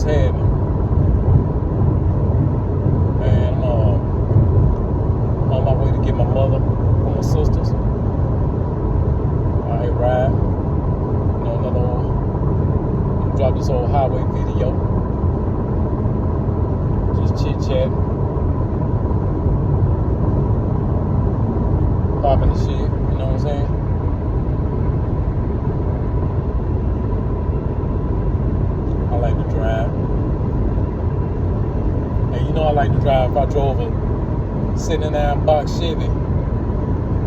happening? And I'm on my way to get my mother from my sisters. I ride. Another old, drop this old highway video. Just chit chat. Popping the shit, you know what I'm saying? I like to drive. And you know I like to drive. If I drove a 79 box Chevy,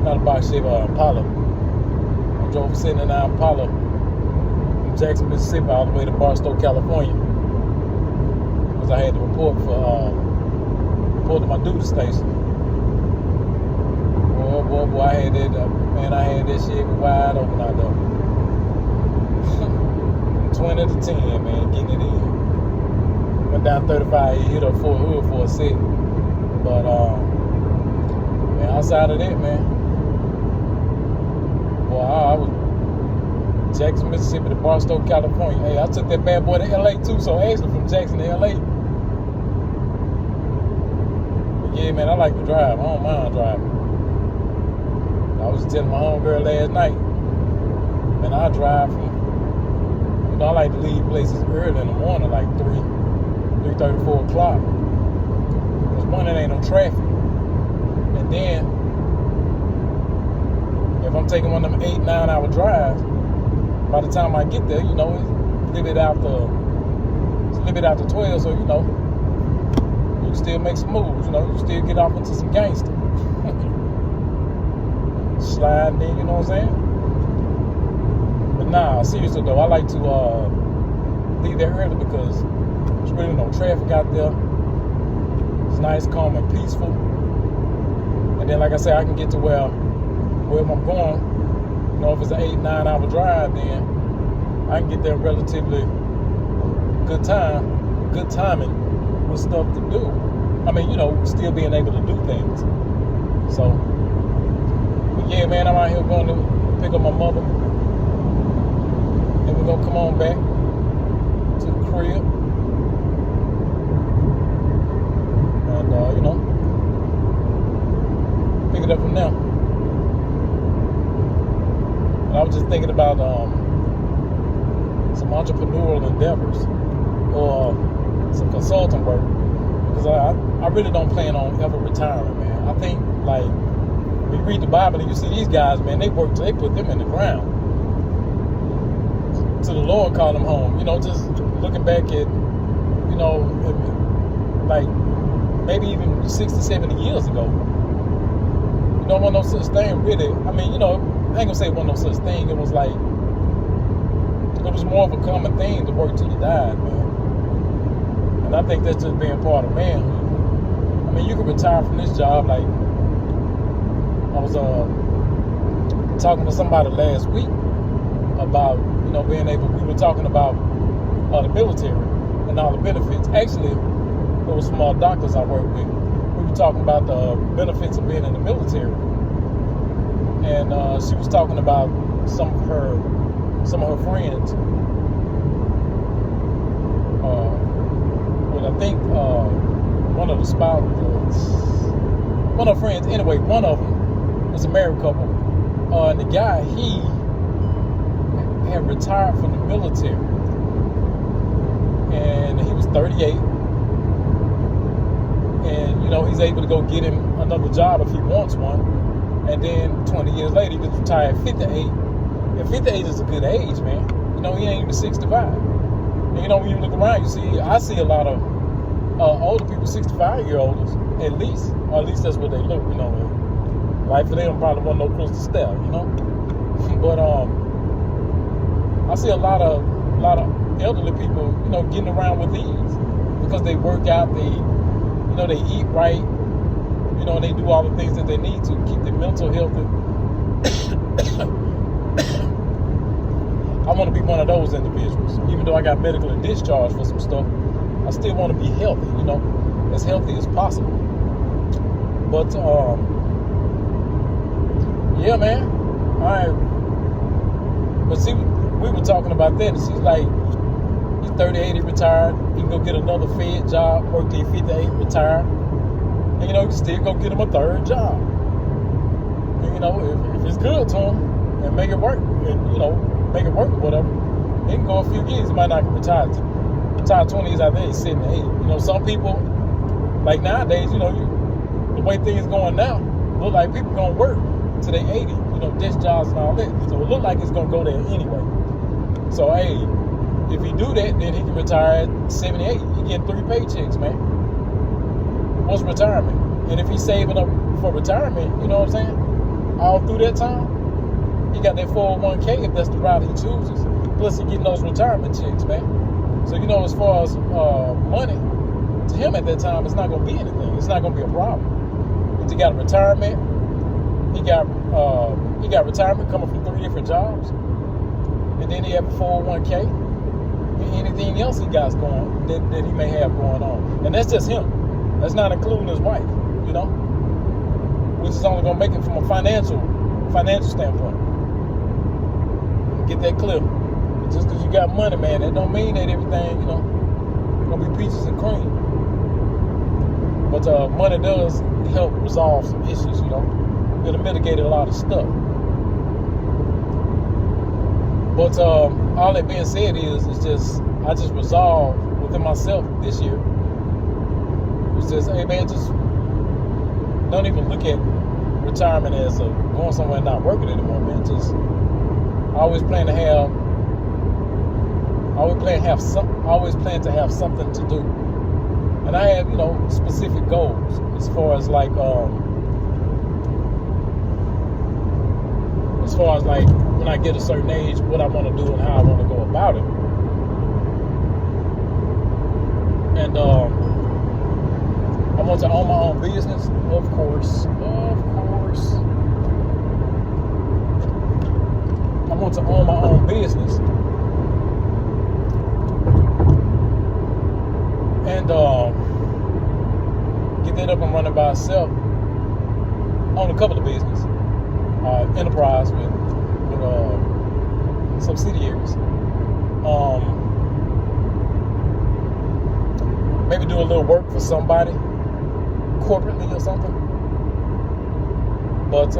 not a box Chevy, Impala. I drove a 79 Impala from Jackson, Mississippi all the way to Barstow, California. Because I had to report to my duty station. Boy, I had that, man, I had that shit wide open out there. 20 to 10, man, getting it in. Went down 35, hit up Fort Hood for a set. But, man, outside of that, man, boy, I was Jackson, Mississippi to Barstow, California. Hey, I took that bad boy to LA too, so actually from Jackson to LA. But yeah, man, I like to drive. I don't mind driving. I was telling my homegirl last night, man, I drive from, I like to leave places early in the morning, like 3:30, 4 o'clock. Because one, it ain't no traffic. And then, if I'm taking one of them 8-9 hour drives, by the time I get there, it's a little bit after 12, so, you can still make some moves, you still get off into some gangster. Sliding in, you know what I'm saying? But nah, seriously though, I like to leave there early because there's really no traffic out there. It's nice, calm, and peaceful. And then, like I said, I can get to where I'm going. If it's an 8-9 hour drive, then I can get there relatively good timing with stuff to do. I mean, still being able to do things. So, but yeah, man, I'm out here going to pick up my mother. And we're going to come on back to the crib. And, pick it up from there. And I was just thinking about some entrepreneurial endeavors or some consulting work. Because I really don't plan on ever retiring, man. I think, when you read the Bible and you see these guys, man, they put them in the ground. Till the Lord called them home. Just looking back at, maybe even 60, 70 years ago. Wasn't no such thing, really. I mean, I ain't gonna say it wasn't no such thing. It was more of a common thing to work till you died, man. And I think that's just being part of manhood. I mean, you can retire from this job, I was talking to somebody last week about, being able, we were talking about the military and all the benefits. Actually, there was some doctors I work with. We were talking about the benefits of being in the military. And she was talking about some of her friends. I think one of the spouses, one of her friends, anyway, one of them was a married couple. And the guy, he had retired from the military. And he was 38. And, he's able to go get him another job if he wants one. And then 20 years later, he gets retired at 58. And 58 is a good age, man. He ain't even 65. And, when you look around, I see a lot of older people, 65-year-olds, at least. Or at least that's what they look, Life for them probably wasn't no close to style, But I see a lot of elderly people, getting around with ease because they work out, they eat right, they do all the things that they need to keep their mental healthy. I want to be one of those individuals. Even though I got medically discharged for some stuff, I still want to be healthy, as healthy as possible. But, yeah, man. All right. But see, we were talking about that. And she's like, He's 38, he retired. He can go get another Fed job, work till he's 58, retire. And, you know, he can still go get him a third job. And, you know, if it's good to him and make it work, and, you know, make it work or whatever, he can go a few years. He might not retire 20 years after he's 78. You know, some people, like nowadays, you know, the way things going now, look like people gonna work till they 80, you know, desk jobs and all that. So it look like it's gonna go there anyway. So hey, if he do that, then he can retire at 78. He get 3 paychecks, man. What's retirement? And if he's saving up for retirement, you know what I'm saying? All through that time, he got that 401k if that's the route he chooses. Plus he getting those retirement checks, man. So you know, as far as money, to him at that time, it's not gonna be anything. It's not gonna be a problem. He got a retirement. He got retirement coming from 3 different jobs, and then he have a 401k and anything else he got going that he may have going on, and that's just him. That's not including his wife, you know, which is only gonna make it from a financial standpoint. Get that clear. Just because you got money, man, that don't mean that everything, you know, gonna be peaches and cream. But money does help resolve some issues, you know. It'll mitigate a lot of stuff. But all that being said I just resolved within myself this year. It's just, hey man, just don't even look at retirement as going somewhere and not working anymore, man. Just I always plan to have something to do. And I have, you know, specific goals as far as like when I get a certain age, what I want to do and how I want to go about it. And I want to own my own business, of course. I want to own my own business. And get that up and running by itself. Own a couple of businesses, enterprise with subsidiaries. Maybe do a little work for somebody corporately or something. But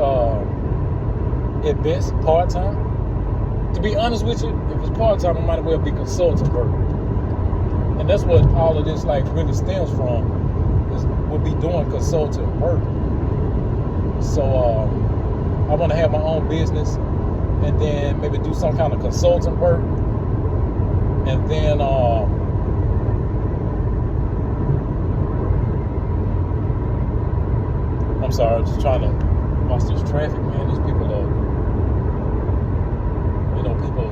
at best, part-time. To be honest with you, if it's part-time, it might as well be consultant work. And that's what all of this like really stems from, would be doing consultant work. So I want to have my own business and then maybe do some kind of consultant work. And then I'm sorry, I'm just trying to watch this traffic, man. These people are, you know, people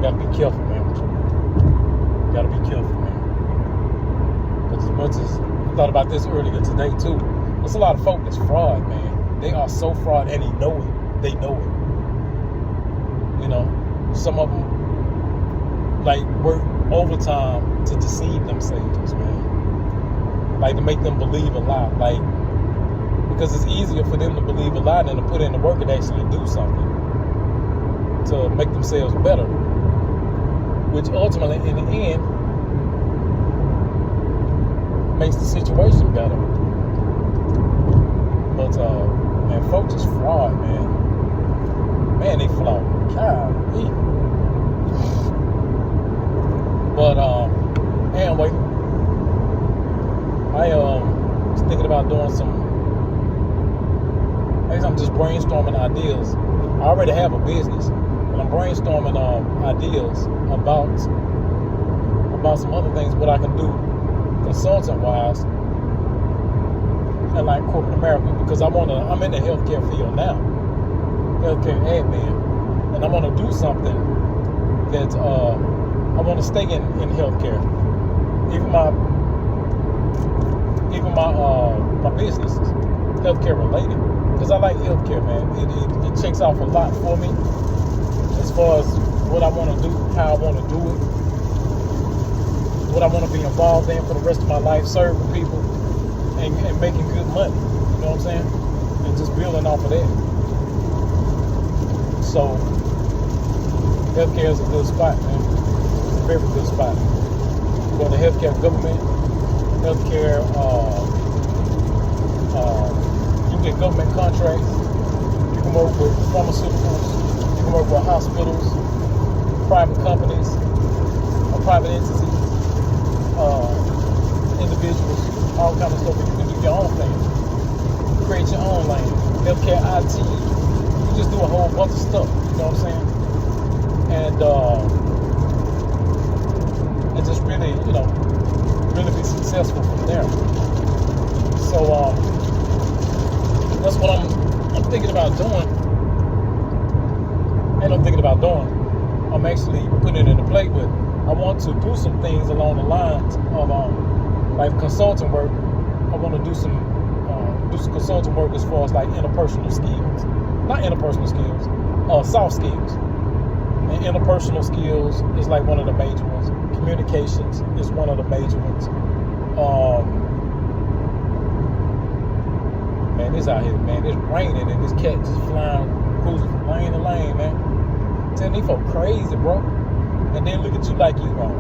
gotta be careful, man. Gotta be careful, man. Because as much as I thought about this earlier today too, there's a lot of folk that's fraud, man. They are so fraud, and they know it. They know it. You know, some of them like work overtime to deceive themselves, man. Like to make them believe a lie. Like, because it's easier for them to believe a lie than to put in the work and actually do something to make themselves better. Which ultimately, in the end, makes the situation better. But, man, folks is fraud, man. Man, they flawed. Golly. But, anyway, I was thinking about doing I'm just brainstorming ideas. I already have a business, but I'm brainstorming ideas about some other things, what I can do consultant-wise and like corporate America, because I'm in the healthcare field now, healthcare admin, and I want to do something that I want to stay in healthcare. Even my businesses, healthcare related, because I like healthcare, man. It checks off a lot for me as far as what I want to do, how I want to do it, what I want to be involved in for the rest of my life, serving people and making good money. You know what I'm saying? And just building off of that. So Healthcare is a good spot, man. It's a very good spot. For the healthcare government, healthcare, you get government contracts. You can work with pharmaceuticals. You can work with hospitals, private companies, or private entities, individuals, all kind of stuff. You can do your own thing. Create your own lane. Healthcare IT. You just do a whole bunch of stuff. You know what I'm saying? And just really, really be successful from there. So that's what I'm thinking about doing. And I'm thinking about doing. I'm actually putting it into play, but I want to do some things along the lines of like consulting work. I want to do some consulting work as far as like interpersonal skills. Not interpersonal skills, soft skills. And interpersonal skills is like one of the major ones. Communications is one of the major ones. Man, it's out here, man. It's raining and this cat just flying, cruising from lane to lane, man. Telling these folk crazy, bro. And then look at you like you wrong.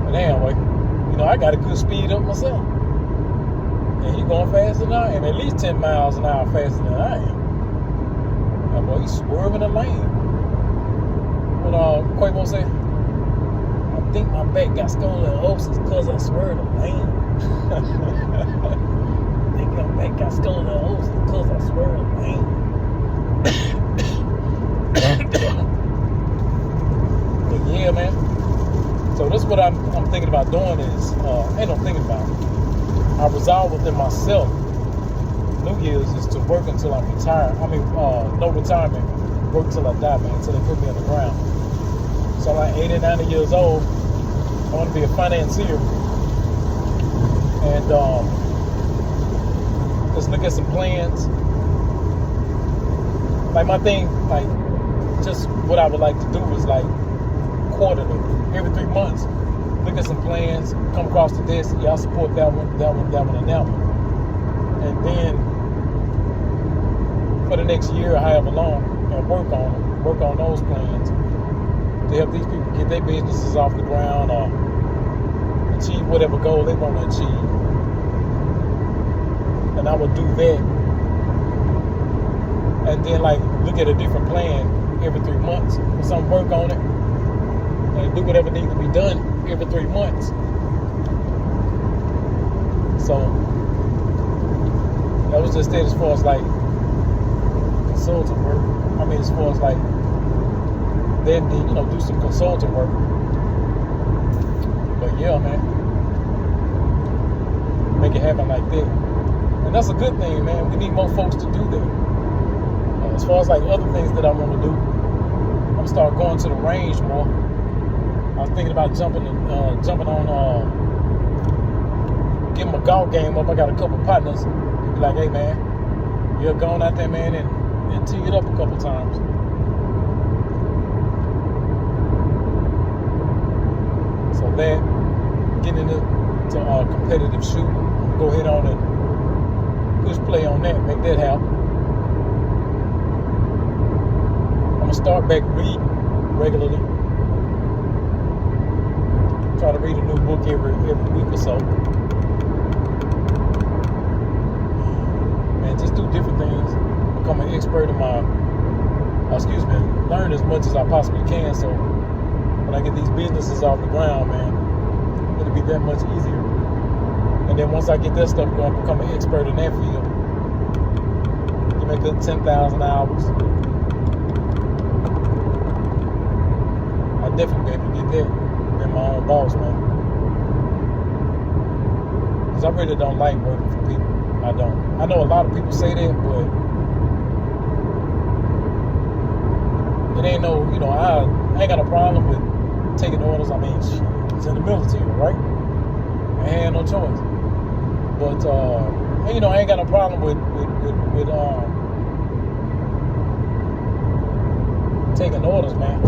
But damn, like, I got a good speed up myself. And he going faster than I am. At least 10 miles an hour faster than I am. That boy, he's swerving the lane. What Quavo say? I think my back got scoliosis because I swerved the lane. I think my back got scoliosis because I swerved the lane. But yeah, man. So that's what I'm thinking about doing is, I'm thinking about it. I resolve within myself, New Year's is to work until I'm retired. I mean, no retirement, work till I die, man, until they put me on the ground. So I'm like 80, 90 years old, I want to be a financier. And let's look at some plans. Like my thing, like just what I would like to do is like quarterly, every 3 months, look at some plans, come across the desk, y'all support that one, and that one. And then for the next year or however long, work on those plans to help these people get their businesses off the ground or achieve whatever goal they want to achieve. And I would do that. And then like look at a different plan every 3 months, or some work on it, and do whatever needs to be done every 3 months. So that was just it as far as like consulting work. I mean, as far as like then do some consulting work. But yeah, man, make it happen like that. And that's a good thing, man. We need more folks to do that. As far as like other things that I want to do, I'm gonna start going to the range more. I was thinking about jumping on, getting my golf game up. I got a couple partners. Be like, hey man, you're going out there, man, and tee it up a couple times. So that, getting into competitive shooting, go ahead on and push play on that, make that happen. I'm gonna start back reading regularly. Try to read a new book every week or so. And just do different things. Become an expert in learn as much as I possibly can, so when I get these businesses off the ground, man, it'll be that much easier. And then once I get that stuff going, become an expert in that field. Give me a good 10,000 hours. I'll definitely be able to get that. Be my own boss, man. Because I really don't like working for people. I don't. I know a lot of people say that, but it ain't no, I ain't got a problem with taking orders. I mean, it's in the military, right? I had no choice. But, I ain't got no problem with taking orders, man.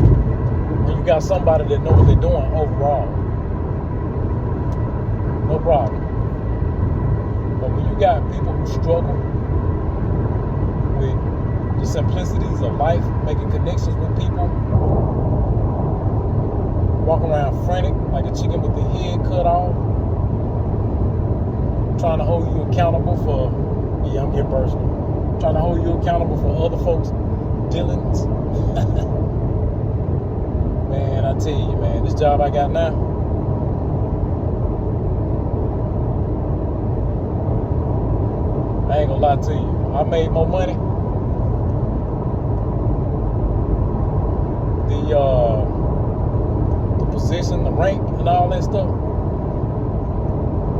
When you got somebody that knows what they're doing overall. No problem. But when you got people who struggle with the simplicities of life, making connections with people, walking around frantic like a chicken with the head cut off, trying to hold you accountable for, yeah, I'm getting personal, trying to hold you accountable for other folks' dealings. Man, I tell you, man, this job I got now, I ain't gonna lie to you, I made more money. The position, the rank, and all that stuff,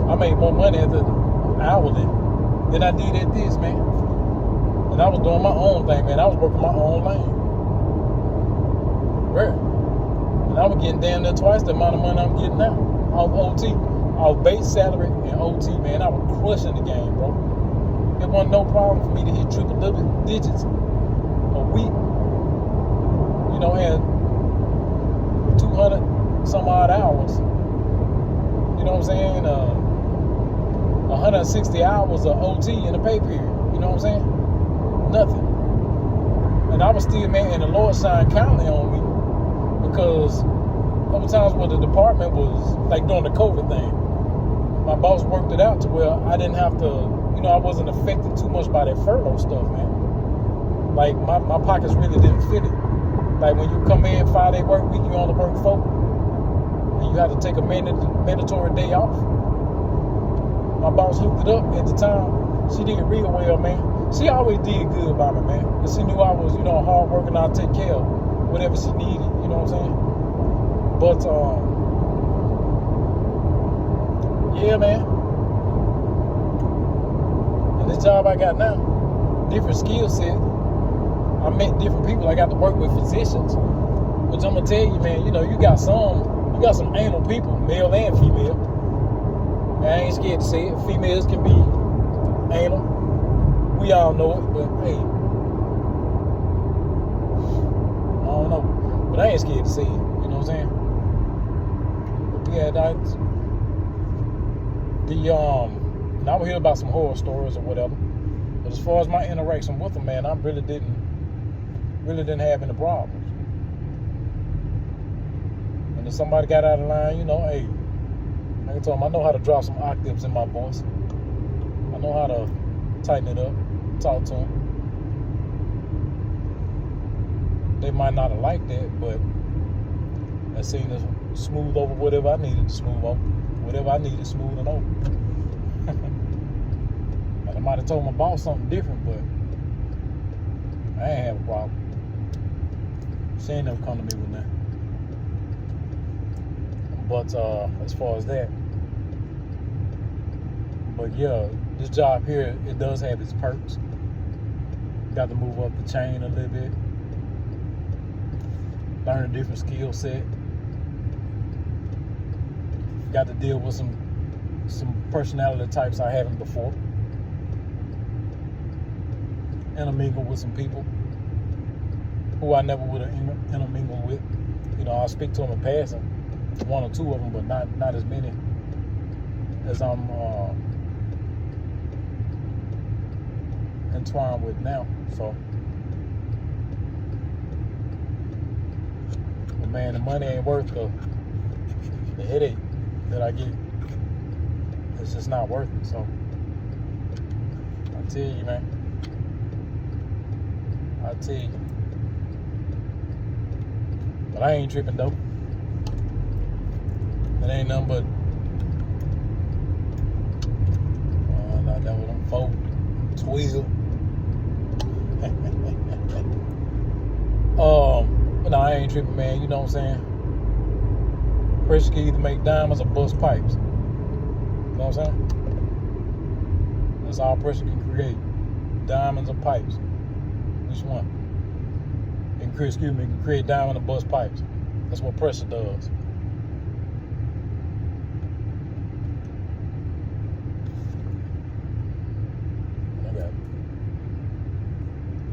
I made more money at the hourly than I did at this, man. And I was doing my own thing, man. I was working my own lane. Right. And I was getting damn near twice the amount of money I'm getting now off OT, off base salary and OT, man. I was crushing the game, bro. It wasn't no problem for me to hit triple digits a week. You know, and 200 some odd hours. You know what I'm saying? 160 hours of OT in a pay period. You know what I'm saying? Nothing. And I was still, man, and the Lord shined kindly on me, because a couple times where the department was, like during the COVID thing, my boss worked it out to where I didn't have to, you know, I wasn't affected too much by that furlough stuff, man. Like, my pockets really didn't fit it. Like, when you come in 5-day work week, you only work 4, and you have to take a mandatory day off. My boss hooked it up at the time. She did real well, man. She always did good by me, man. Because she knew I was, you know, hard working. I'd take care of whatever she needed. You know what I'm saying? But, yeah, man. And this job I got now, different skill set. I met different people. I got to work with physicians. Which I'm going to tell you, man, you know, you got some anal people, male and female. I ain't scared to say it. Females can be anal. We all know it, but hey, I don't know. But I ain't scared to say it. You know what I'm saying? But yeah, and I would hear about some horror stories or whatever. But as far as my interaction with them, man, I really didn't have any problems. And if somebody got out of line, you know, hey, I can tell them I know how to drop some octaves in my voice. I know how to tighten it up, talk to them. They might not have liked that, but I seemed to smooth over whatever I needed to smooth over. Whatever I needed smoothing over. And I might have told my boss something different, but I ain't have a problem. She ain't never come to me with that. But as far as that, but yeah, this job here, it does have its perks. Got to move up the chain a little bit, learn a different skill set. Got to deal with some personality types I haven't before, intermingle with some people who I never would have intermingled with. You know, I speak to them in passing, 1 or 2 of them, but not as many as I'm entwined with now. So, but man, the money ain't worth the headache that I get. It's just not worth it. So I tell you, man, I tell you. But I ain't tripping though. It ain't nothing but not that with them folk tweezer. But no, I ain't tripping, man. You know what I'm saying? Pressure can either make diamonds or bust pipes. You know what I'm saying? That's all pressure can create. Diamonds or pipes. Which one? It can create diamond or bust pipes. That's what pressure does. I got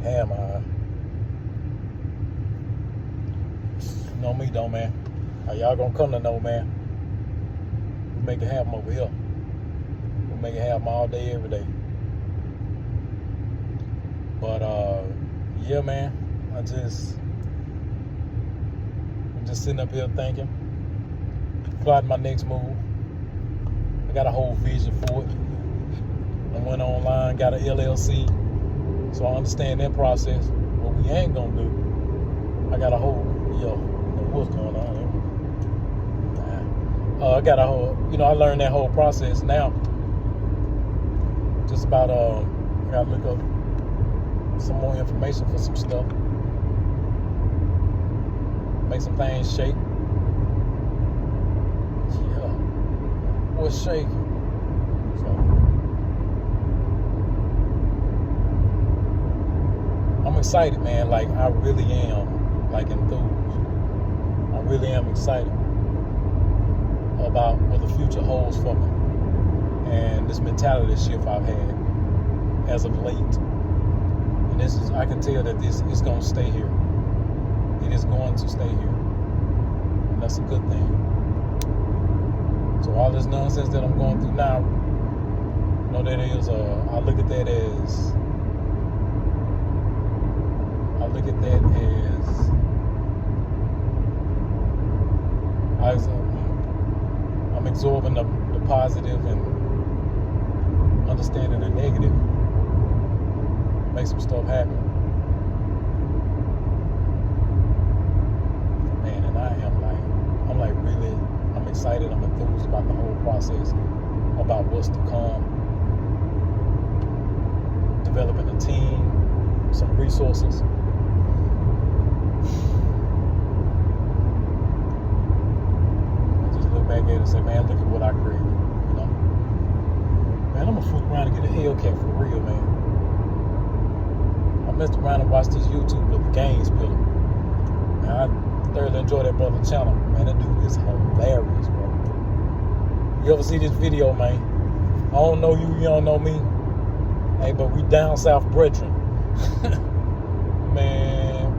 ham eye. You know me though, man. How y'all gonna come to know, man? We make it happen over here. We make it happen all day, every day. But yeah, man, I'm just sitting up here thinking, plotting my next move. I got a whole vision for it. I went online, got an LLC, so I understand that process. What we ain't gonna do, I got a whole, what's going on here? I got a whole, I learned that whole process now. Just about, I gotta look up some more information for some stuff. Make some things shake. Yeah. What's shaking? So, I'm excited, man. Like, I really am, like, enthused. I really am excited about what the future holds for me. And this mentality shift I've had as of late. And this is, I can tell that this is going to stay here. It is going to stay here. And that's a good thing. So all this nonsense that I'm going through now, that is, I look at that as, I'm absorbing the positive and understanding the negative. Make some stuff happen. Man, and I'm excited, I'm enthused about the whole process, about what's to come, developing a team, some resources. I just look back at it and say, man, look at what I created, Man, I'm gonna fuck around and get a Hellcat for real, man. I messed around and watched this YouTube of the Game Spiller. Man, I thoroughly enjoy that brother channel. Man, that dude is hilarious, bro. You ever see this video, man? I don't know you, you don't know me. Hey, but we down south brethren. Man.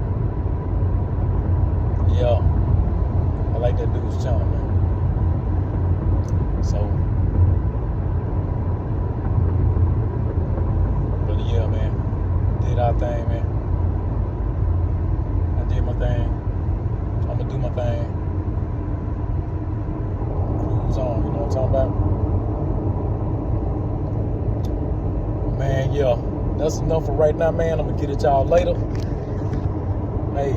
Yeah. I like that dude's channel, man. So, but yeah, man. Did our thing, man. I did my thing. I'm gonna do my thing. Cruise on, you know what I'm talking about? Man, yeah. That's enough for right now, man. I'm gonna get at y'all later. Hey.